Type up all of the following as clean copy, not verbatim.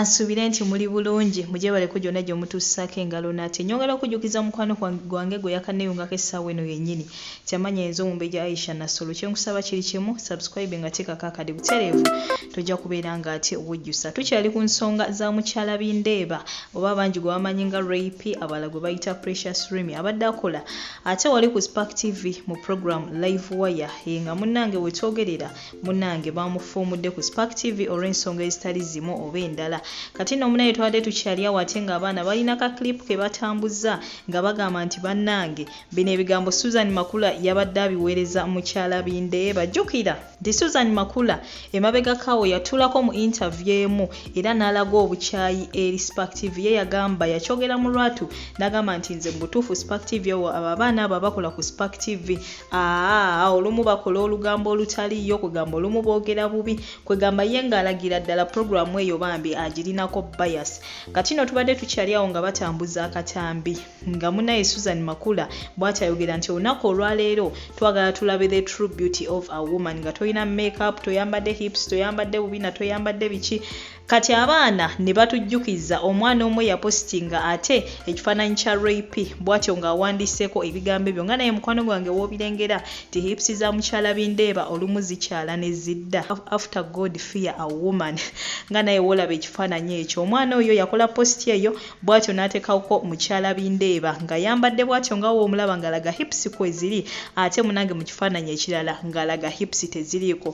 kansubire nti muli bulungi muje bale ko jonna gye mutussako engalo nate nyongera okujukiza mukwano gwange gwe yakaneyungako essaawa eno yennyini kyamanya enzo Mumbeja Aisha Nasolo kyenkusaba kiri kimu subscribe nga teekako akadi butereevu tojja kubeera nga ate wejjusa tukyali ku nsonga za mukyala Bindeeba oba bangi gwe bamanyi nga rape abala gwe bayita Precious Remy abadde akola ate wali ku Spark TV mu program Live Wire nga munnange wetwogerera munnange bamufuumudde ku Spark TV olw'ensonga ezitali zimu oba endala kati nno munaye twadde tukyali awo ate nga abaana balina ka clip ke batambuza nga bagamba nti bannange bino ebigambo Susan Makula yabadde abiweereza mukyala Bindeeba jjukira nti Susan Makula emabega kawo yatulako mu interview emu era n'alaga obukyayi eri Spark TV ye yagamba yakyogera mu lwatu n'agamba nti nze mutuufu Spark TV abo abaana abo bakola ku Spark TV olumu bakola olugambo olutaliyo kugamba olumu boogera bubi kwegamba ye ng'alagira ddala programu eyo bambi agirinako bias kati no tubadde tukyali awo nga batambuza akatambi nga munaye Susan Makula bw'atayogera nti olunaku olwaleero twagala tulabe the true beauty of a woman nga toyina makeup toyambadde hips toyambadde bubina toyambadde biki kati abaana ne batujjukiza omwana omwe yapostinga ate ekifaananyi kya rape bw'atyo ng'awandiseeko ebigambo ebyo nga naye mukwano gwange w'obirengera ti hips za mukyala Bindeeba olumu zikyala ne zidda after God fear a woman nga naye wolaba ekifaananyi ekyo omwana oyo yakola posti eyo bw'atyo n'ateekako mukyala Bindeeba nga yambadde bw'atyo nga woomulaba ng'alaga hips kwe ziri ate munange mu kifaananyi ekirala ng'alaga hips teziriiko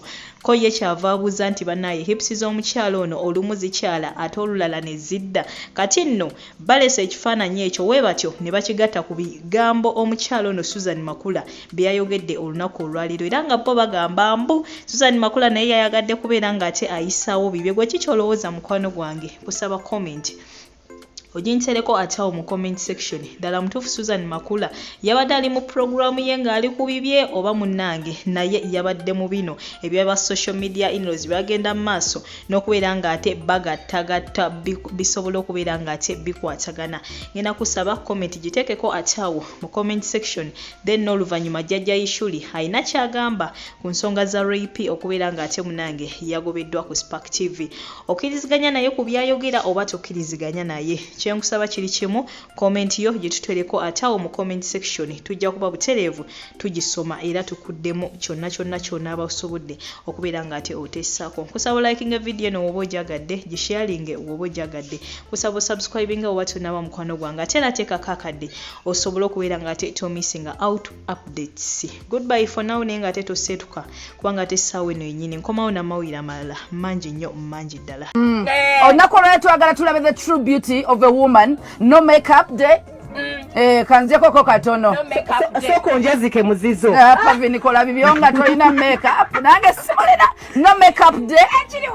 ko ye kyava abuuza nti bannaye hips z'omukyala ono olumu zikyala ate olulala ne zidda kati nno balesa ekifaananyi ekyo we batyo ne bakigatta ku bigambo omukyala ono Susan Makula bye yayogedde olunaku olwaliro era nga bo bagamba mbu Susan Makula naye yayagadde kubeera ng'ate ayisaawo bibye gwe kikyolowooza mukwano gwange kusaba comment ojintereko atawo mu comment section dala mutuufu Susan Makula yabadde ali mu programu ye ng'ali ku bibye oba munnange naye yabadde mu bino ebyaba social media inroads byagenda mu maaso n'okubeera ng'ate bagattagatta bisobola okubeera ng'ate bikwatagana ngenda kusaba comment giteekeko atawo mu comment section then n'oluvannyuma jjajja Ishuli ayina kyagamba ku nsonga za rape okubeera ng'ate munnange yagobeddwa ku Spark TV okkiriziganya naye ku byayogera oba tokkiriziganya naye kyenkusaba kiri kimu comment yo gye tutereko atawo mu comment section tujja kuba butereevu tugisoma era tukuddemu kyonna abasobodde okubeera ng'ate oteessaako kusaba liking video no woba ojagadde gisharinge woba ojagadde kusaba subscribing oba tunaba mukwano gwange ate era teekako akadde osobola okubeera ng'ate tomissinga out updates goodbye for now naye ng'ate toseetuka kubanga ate essaawa eno yennyini nkomawo n'amawulire amalala mangi nnyo mangi ddala olunaku olwaleero twagala tulabe the true beauty of a woman no makeup day kanzeko katono soko njazike muzizo Pavini kola bibionga toina makeup nange simolena no makeup day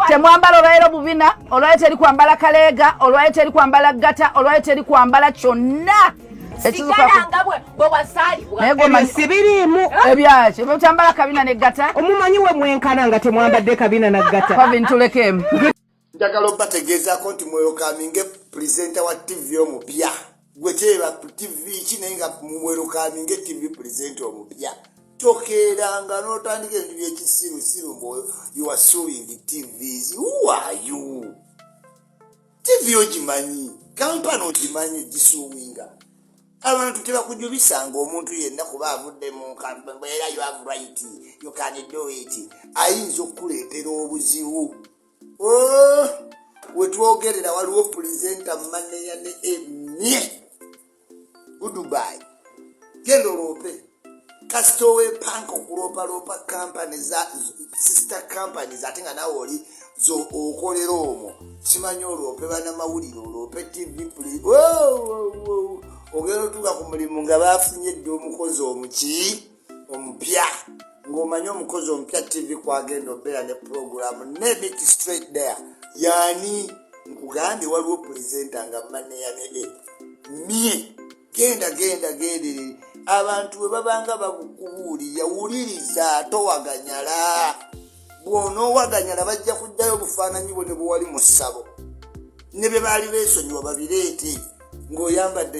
temwambala olwaleero bubina olwaleero teri kwambala kaleega olwaleero teri kwambala gata olwaleero teri kwambala kyonna sibirimu ebyaki mutambala kabina ne gata omumanyi we mwenkana nga temwambadde kabina na gata Pavini tulekemu njagala obategeezaako nti mwerokaminge presenter wa TV omupya gwe kyeba TV kine nga mwerokaminge TV presenter omupya tokeeranga n'otandika ebintu by'ekisirusiru mbu you are suing TVs. Who are you? TV ogimanyi kampani ogimanyi gisuwinga abantu tebakujubisanga omuntu yenna kuba avudde mu kampani era you have right you can do it ayinza okukuleetera obuzibu wetwogerera waliwo presenter maneya ne emye Dubai genda oloope kasitowe panka okuloopaloopa kampani za sister companies ate nga nawe oli zo okolera omwo simanyi oloope banamawulire oloope TV ogenda otuuka ku mulimu nga bafunye dde omukozi omupya ng'omanyi omukozi omupya TV kwagenda obeera ne programu name it straight there yani nkugambye waliwo presenter nga maneya ne mye genda abantu bwe babanga bakubuulira wuliriza towaganyala bw'onoowaganyala bajja kuddayo obufaananyi bwe ne bwewali mu ssabo ne bye baali beesonyiwa babireete ng'oyambadde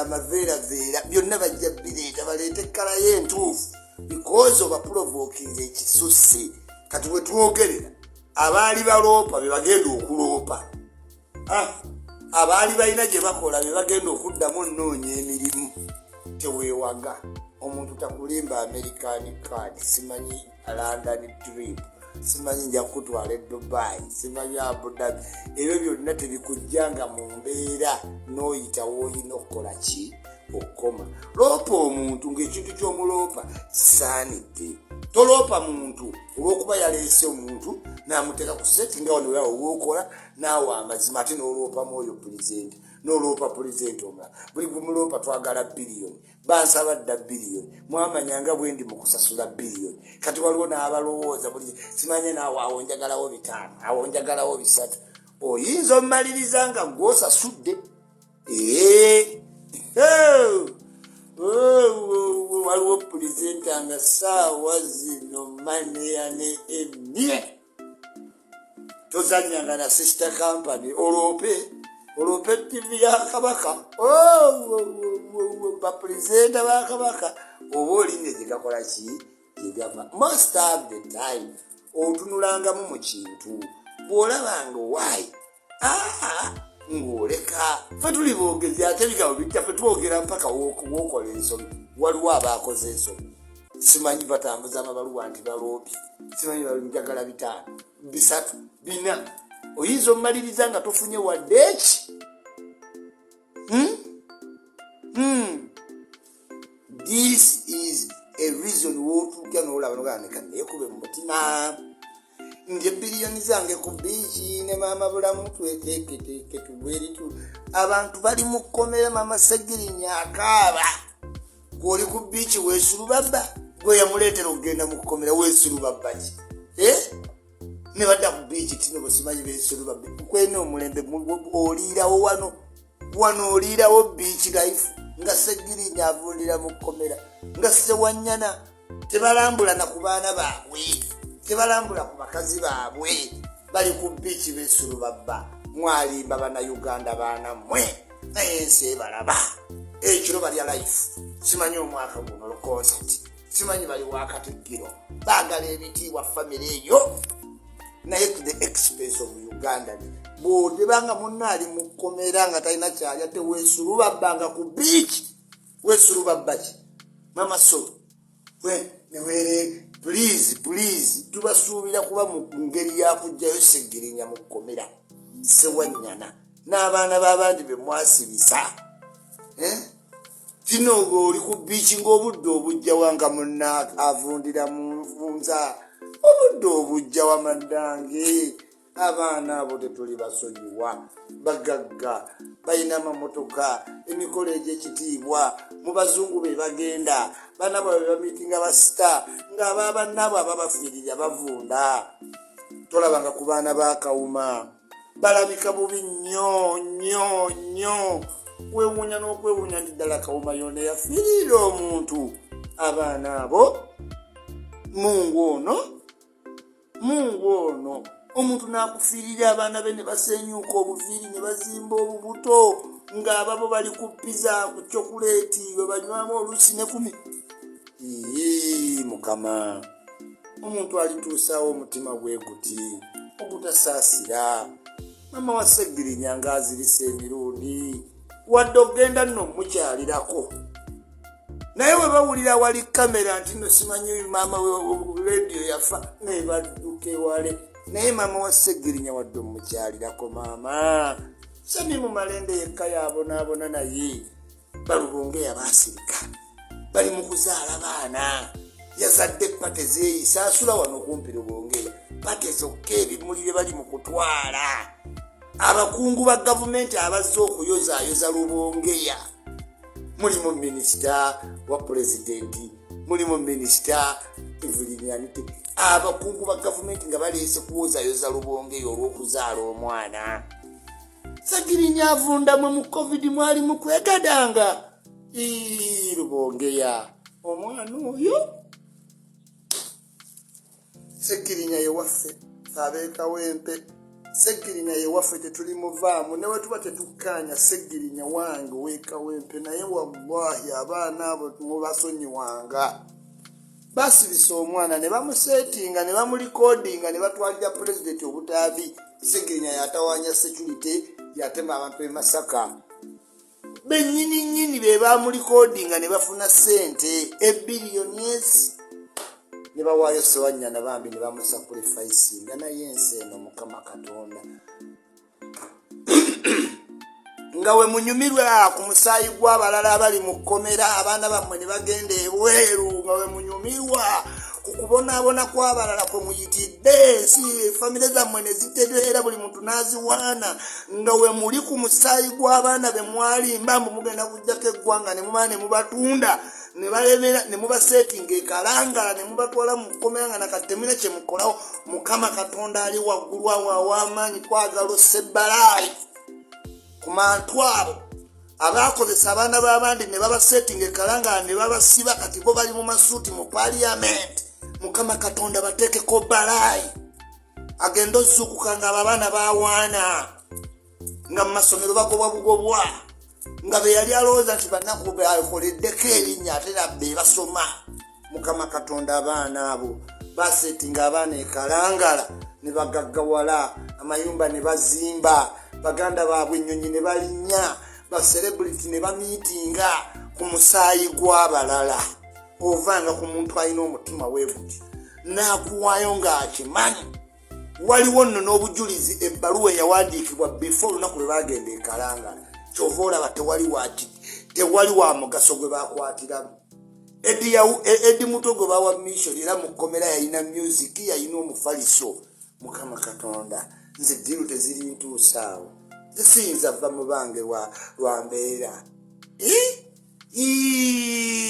amaveeraveera byonna bajja bireeta baleete ekkala y'entuufu because obapurovookinze ekisusse kati bwe twogerera abaali baloopa be bagenda okuloopa abaali balina gye bakola be bagenda okuddamu nnoonya emirimu teweewaga omuntu takulimba American card simanyi London trip simanyi nja kutwala Dubai simanyi Abu Dhabi ebyo byonna tebikujjanga mu mbeera n'oyita w'olina okukola ki okukoma loopa omuntu ng'ekintu ky'omuloopa kisaanidde toloopa muntu olw'okuba yaleese omuntu n'amuteeka ku seti nga wano yawo w'okola naawe amazima ate n'oloopamu oyo pulezidenti n'oloopa pulezidenti omulala buli gumuloopa twagala biliyoni bansaba dda biliyoni mwamanyanga bwe ndi mu kusasula biliyoni kati waliwo n'abalowooza buli simanye naawe awo njagalawo 5 awo njagalawo 3 oyinza omaliriza nga gw'osasudde waliwo pulezidenti nga saawa zino maneya ne emye tozanyanga na sister company oloope TV ya Kabaka bapulezidenti ba Kabaka oba olinye gyegakola ki gyegava most of the time otunulangamu mu kintu bw'olabanga waayi ng'oleka fe tuli boogezi ate ebigambo bijja fe twogera mpaka w'okola ensobi waliwo abaakoze ensobi simanyi batambuza amabaluwa nti baloopi simanyi njagala 5 3 4 oyinza omaliriza nga tofunye wadde eki this is a reason w'otuuka n'olaba noganeka neekube mu mutima nje biliyoni zange ku biiki ne maama bulamu tweteeketeeke tubweritu abantu bali mu kkomera maama Segirinya akaaba gw'oli ku biiki weesulubabba gwe yamuleetera okugenda mu kkomera weesulubabba ki ne badda ku biiki tino bosimanyi beesulubabba kwena omulembe oliirawo wano oliirawo biiki life nga Segirinya avundira mu kkomera nga Sewanyana tebalambula na ku baana baabwe tebalambula ku bakazi baabwe bali ku biiki beesulubabba mwalimba bannayuganda baana mmwe naye ensi ebalaba ekiro balya life simanyi omwaka guno lukonsati simanyi bali wakatikkiro baagala ebitiibwa famire eyo naye to the expense of Uganda bw'odebanga munna ali mu kkomera nga talina kyalya teweesulubabbanga ku biiki weesulubabba ki mama so newere please tubasuubira kuba mu ngeri yakujjayo Segirinya mu kkomera Sewanyana n'abaana b'abandi be mwasibisa kino oli ku biiki ng'obudde obujja wanga munna avundira mu nvunza obudde obujja wamaddange abaana abo tetuli basonyiwa bagagga balina amamotoka emikolo egy'ekitiibwa mu bazungu be bagenda baana bwe bamitinga basita ng'abaabannaabo ababafiirira bavunda tolabanga ku baana ba Kawuma balabika bubi nnyo weewuunya n'okwewuunya nti ddala Kawuma yonna yafiirira omuntu abaana abo mungu ono omuntu n'akufiirira abaana be ne basenyuuka obuviiri ne bazimba obubuto ng'ababo bali ku pizza ku chokuleeti bwe banywamu oluusi ne kumi mukama omuntu alituusaawo omutima bwe guti ogutasaasira mama wa Segirinya ng'azirisa emirundi wadde ogenda nno mukyalirako naye we bawulira wali kamera nti no simanyi maama rediyo yafa nebadduka ewale naye maama wa Segirinya wadde omukyalirako maama sami mu malende yekka yabonaabona naye balubonge yabaasirika bali mu kuzaala baana yazadde pate zeeyisa asula wano kumpi Lubongeya pate zokka ebimuli bye bali mu kutwala abakungu ba gavumenti abazze okuyozaayoza Lubongeya mulimu minisita wa pulezidenti mulimu minisita Evulinyanite abakungu ba gavumenti nga baleese kuwozaayoza Lubongeya olw'okuzaala omwana Segirinya avundamwe mu covid mwali mu kwegadanga Lubongeya omwana oyo Segirinya yewaffe abeekawempe Segirinya yewaffe tetulimuvaamu newe tuba tetukkaanya Segirinya wange weekawempe naye wallahi abaana abo mubasonyiwanga basibisa omwana ne bamusetinga ne bamulikodinga ne batwalira pulezidenti obutaabi Segirinya yatawanya security yatema abantu b'e Masaka bennyini be bamulikodinga ne bafuna sente ebbiliyonies ne bawaayo Sewanyana bambi ne bamusacrificinga naye ensi eno Mukama Katonda nga we munyumirwe ku musaayi gw'abalala abali mu kkomera abaana bammwe ne bagenda ebweru nga we munyumirwa ku kubonaabona kw'abalala kwe muyitidde si famire zammwe ne zitereera buli muntu n'aziwaana nga we muli ku musaayi gw'abaana be mwalimba mbu mugenda kujjako eggwanga ne mubaa ne mubatunda ne balemera ne mubasetinga ekalangala ne mubatwala mu kkomera nga nakati temulina kye mukolawo. Mukama Katonda ali waggulu awo aw'amaanyi twagala Sebbalaali ku mantu abo abakozesa abaana b'abandi ne babasetinga ekalangala ne babasiba kati bo bali mu masuuti mu parliament. Mukama Katonda bateekeko Balaayi agenda ozzuukuka nga abaana bawaana nga mu masomero bagobwa bugobwa nga be yali alowooza nti bannaku beakoleddeko erinnya ate nabbe basoma. Mukama Katonda abaana abo basetinga abaana ekalangala ne bagaggawala amayumba ne bazimba baganda baabwe ennyonyi ne balinnya baselebrity ne bamiitinga ku musaayi gw'abalala. Ovanga ku muntu alina omutima weebuti n'akuwaayo ng'akimanyi. Waliwo nno n'obujulizi ebbaluwa eyawandiikibwa before olunaku lwe bagenda ekalangala kyova olaba tewali wa mugaso gwe bakwatiramu. Edi muto gwe bawa mission era mu kkomera yalina music yalina omufaliso. Mukama Katonda nze ddiru teziri ntuusaawo zisiyinza vva mu bange lwa mbeera.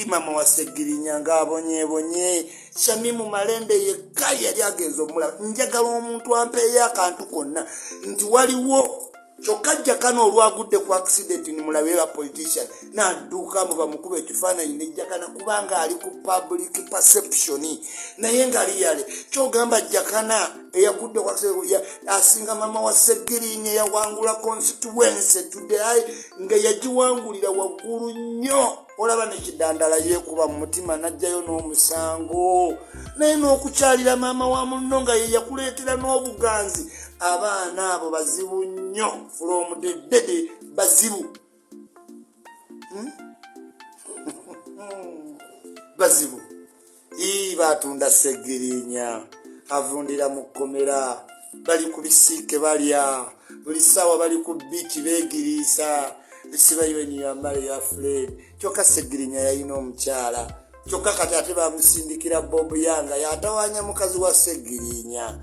Mama wa Segirinya ng'abonyeebonye Shamimu Malende yekka yali agenza omulaba. Njagala omuntu ampeeyo akantu konna nti waliwo kyokka Jakana olwagudde ku accident ni mulabe wa politician n'adduuka mu bamukuba ekifaananyi ne Jakana kubanga ali ku public perception naye ngali yale kyogamba Jakana eyagudde ku accident asinga mama wa Segirinya yawangula constituency today nga yagiwangulira waggulu nnyo. Olaba nekidandala yeekuba mu mutima n'ajjayo n'omusango naye n'okukyalira maama wa munno nga ye yakuleetera n'obuganzi. Abaana abo bazibu nnyo from the dead bazibu bazibu. Batunda Segirinya avundira mu kkomera bali ku bisiike balya buli ssaawa bali ku biiki beegiriisa bisibayiwe niyambale ya Fred. Kyokka Segirinya yalina omukyala kyokka kati ate bamusindikira Bob Yanga yatawanya mukazi wa Segirinya.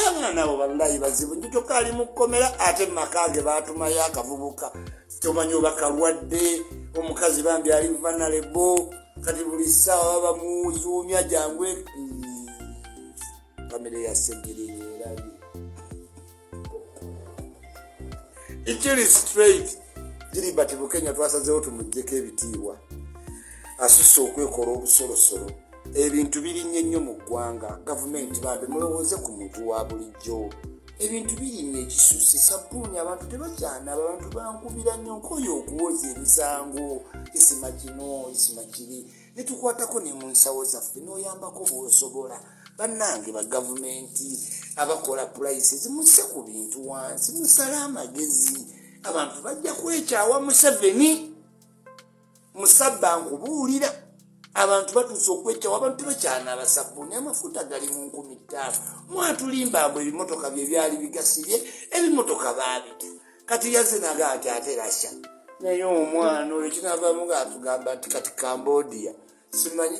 Abaana abo balayi bazibu nnyo kyokka ali mu kkomera ate mu maka ge baatumayo akavubuka tomanyi oba kalwadde omukazi bambi ali vulnerable kati buli ssaawa bamuzuumya jangwe famire ya Segirinya erabye ekiri straight giri bati Bukenya twasazeewo tumuggyeko ebitiibwa asusse okwekola obusolosolo. Ebintu birinnye nnyo mu ggwanga gavumenti bambi mulowooze ku muntu wa bulijjo. Ebintu birinnye ekisusse sabbuuni abantu tebakyanaba abantu bankubira nnyo nkoyo okuwoza emisango isima kino isima kiri ne tukwatako ne mu nsawo zaffe n'oyambako bw'osobola. Bannange ba gavumenti abakola prices musse ku bintu wansi musale amagezi. Abantu bajja kwekyawa Museveni musabba nkubuulira abantu batuuse okwekyawa abantu tebakyanaaba sabbuuni amafuta gali mu 15,000 mwatulimba mbwe ebimotoka bye byali bigasibye ebimotoka baabita kati yazze naga ati ate rasha naye omwana oyo kinavaamu ng'atugamba nti kati Cambodia simanyi